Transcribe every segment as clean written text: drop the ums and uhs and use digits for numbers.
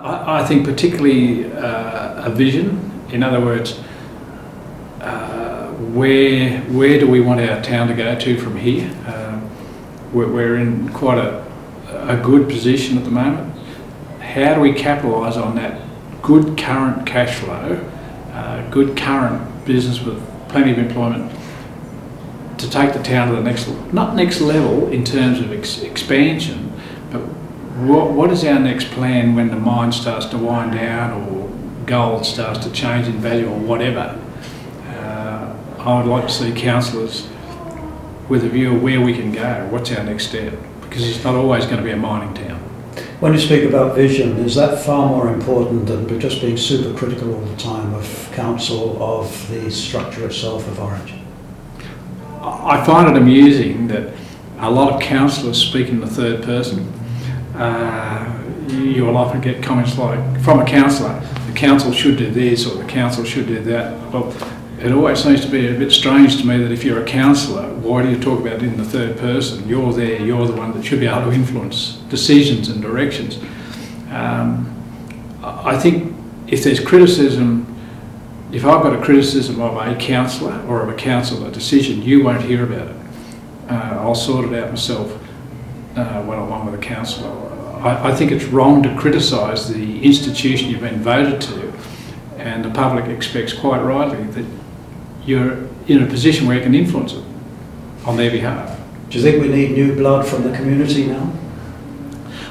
I think particularly a vision. In other words, where do we want our town to go to from here? We're in quite a good position at the moment. How do we capitalise on that good current cash flow, good current business with plenty of employment, to take the town to the next level in terms of expansion, but what is our next plan when the mine starts to wind down or gold starts to change in value or whatever? I would like to see councillors with a view of where we can go, what's our next step, because it's not always going to be a mining town. When you speak about vision, is that far more important than just being super critical all the time of council, of the structure itself of Orange? I find it amusing that a lot of councillors speak in the third person. You will often get comments like, from a councillor, the council should do this or the council should do that. Well, it always seems to be a bit strange to me that if you're a councillor, why do you talk about it in the third person? You're there, you're the one that should be able to influence decisions and directions. I think if there's criticism, if I've got a criticism of a councillor or of a council, a decision, you won't hear about it. I'll sort it out myself one-on-one with a councillor. I think it's wrong to criticise the institution you've been voted to, and the public expects quite rightly that you're in a position where you can influence it on their behalf. Do you think we need new blood from the community now?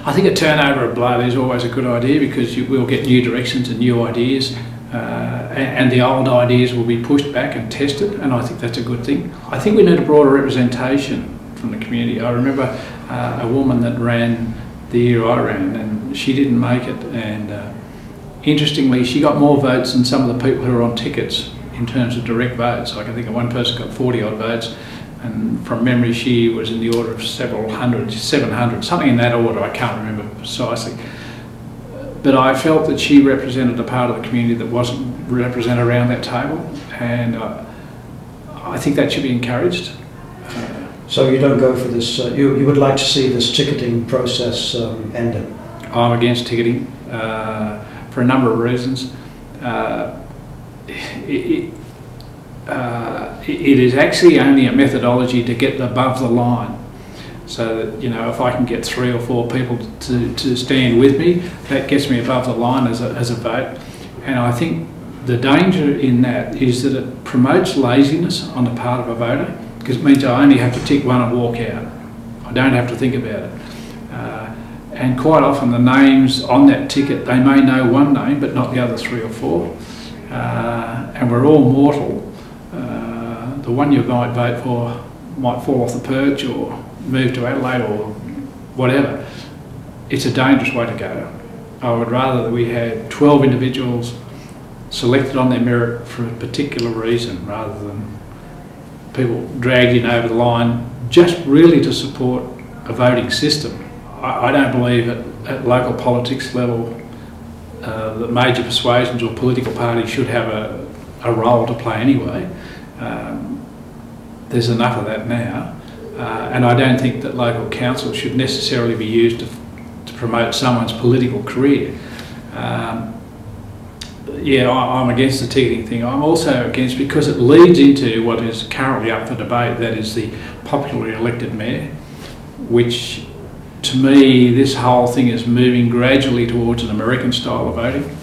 I think a turnover of blood is always a good idea, because you will get new directions and new ideas, and the old ideas will be pushed back and tested, and I think that's a good thing. I think we need a broader representation from the community. I remember a woman that ran the year I ran, and she didn't make it, and interestingly she got more votes than some of the people who were on tickets in terms of direct votes. I can think of one person got 40 odd votes, and from memory she was in the order of several hundred, 700, something in that order, I can't remember precisely. But I felt that she represented a part of the community that wasn't represented around that table, and I think that should be encouraged. So you don't go for this, you would like to see this ticketing process ended? I'm against ticketing for a number of reasons. It is actually only a methodology to get above the line, so that, you know, if I can get 3 or 4 people to stand with me, that gets me above the line as a vote. And I think the danger in that is that it promotes laziness on the part of a voter, because it means I only have to tick one and walk out. I don't have to think about it. And quite often the names on that ticket, they may know one name but not the other 3 or 4. And we're all mortal. The one you might vote for might fall off the perch or move to Adelaide or whatever. It's a dangerous way to go. I would rather that we had 12 individuals selected on their merit for a particular reason, rather than people dragged in over the line just really to support a voting system. I don't believe at local politics level that major persuasions or political parties should have a role to play anyway. There's enough of that now, and I don't think that local council should necessarily be used to promote someone's political career. Yeah, I'm against the ticketing thing. I'm also against, because it leads into what is currently up for debate, that is the popularly elected mayor, which to me this whole thing is moving gradually towards an American style of voting.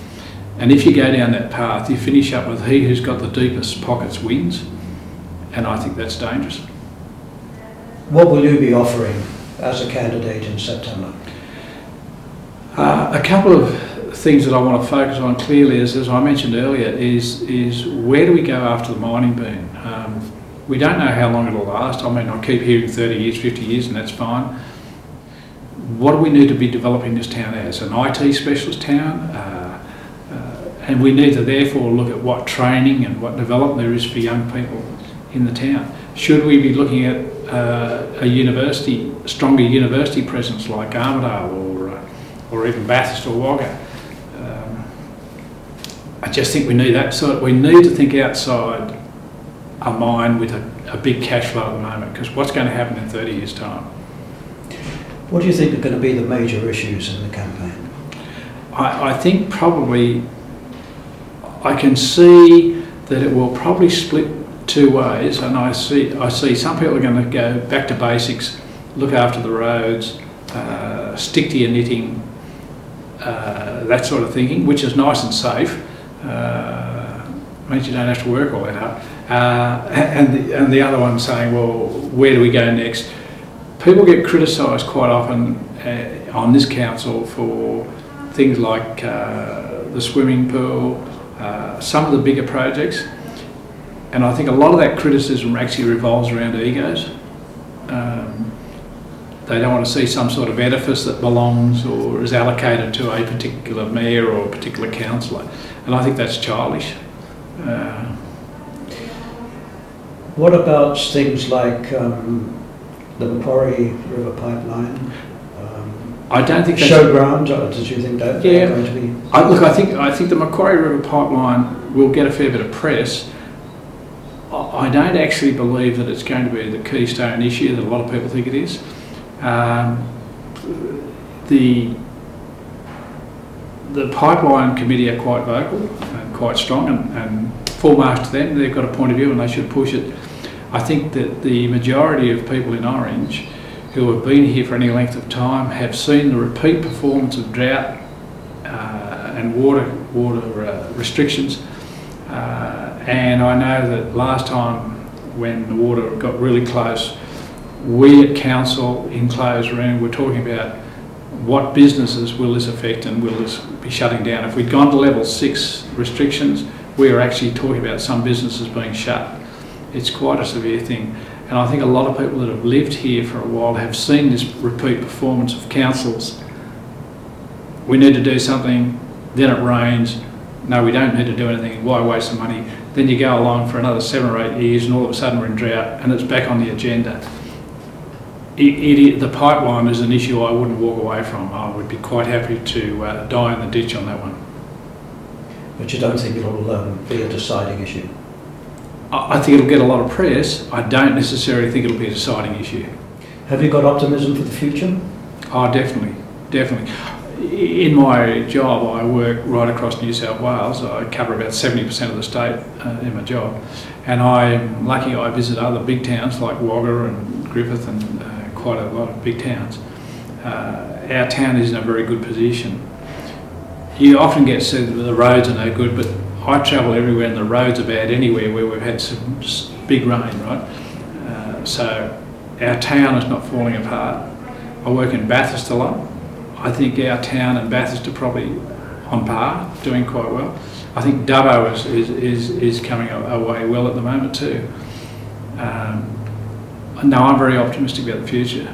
And if you go down that path, you finish up with he who's got the deepest pockets wins, and I think that's dangerous. What will you be offering as a candidate in September? A couple of things that I want to focus on clearly is, as I mentioned earlier, is where do we go after the mining boom? We don't know how long it'll last. I mean, I keep hearing 30 years, 50 years, and that's fine. What do we need to be developing this town as? An IT specialist town? And we need to therefore look at what training and what development there is for young people in the town. Should we be looking at a stronger university presence like Armidale or even Bathurst or Wagga? I just think we need that sort. We need to think outside a mine with a big cash flow at the moment, because what's going to happen in 30 years' time? What do you think are going to be the major issues in the campaign? I think probably I can see that it will probably split two ways, and I see some people are going to go back to basics, look after the roads, stick to your knitting, that sort of thinking, which is nice and safe. Means you don't have to work all that hard. And the other one saying, well, where do we go next? People get criticised quite often on this council for things like the swimming pool, some of the bigger projects, and I think a lot of that criticism actually revolves around egos. They don't want to see some sort of edifice that belongs or is allocated to a particular mayor or a particular councillor, and I think that's childish. What about things like the Macquarie River pipeline? I don't think that's showground. Did you think that they're going to be? Look, I think the Macquarie River pipeline will get a fair bit of press. I don't actually believe that it's going to be the keystone issue that a lot of people think it is. The pipeline committee are quite vocal and quite strong, and full marks to them. They've got a point of view and they should push it. I think that the majority of people in Orange who have been here for any length of time have seen the repeat performance of drought and water restrictions. And I know that last time when the water got really close, we at council in closed room were talking about what businesses will this affect and will this be shutting down. If we'd gone to level 6 restrictions, we were actually talking about some businesses being shut. It's quite a severe thing. And I think a lot of people that have lived here for a while have seen this repeat performance of councils. We need to do something, then it rains. No, we don't need to do anything. Why waste the money? Then you go along for another 7 or 8 years and all of a sudden we're in drought and it's back on the agenda. The pipeline is an issue I wouldn't walk away from. I would be quite happy to die in the ditch on that one. But you don't think it'll be a deciding issue? I think it'll get a lot of press. I don't necessarily think it'll be a deciding issue. Have you got optimism for the future? Oh, definitely, definitely. In my job, I work right across New South Wales. I cover about 70% of the state in my job. And I'm lucky I visit other big towns like Wagga and Griffith and quite a lot of big towns. Our town is in a very good position. You often get said that the roads are no good, but I travel everywhere and the roads are bad anywhere where we've had some big rain, right? So our town is not falling apart. I work in Bathurst a lot. I think our town and Bathurst are probably on par, doing quite well. I think Dubbo is coming away well at the moment too. No, I'm very optimistic about the future.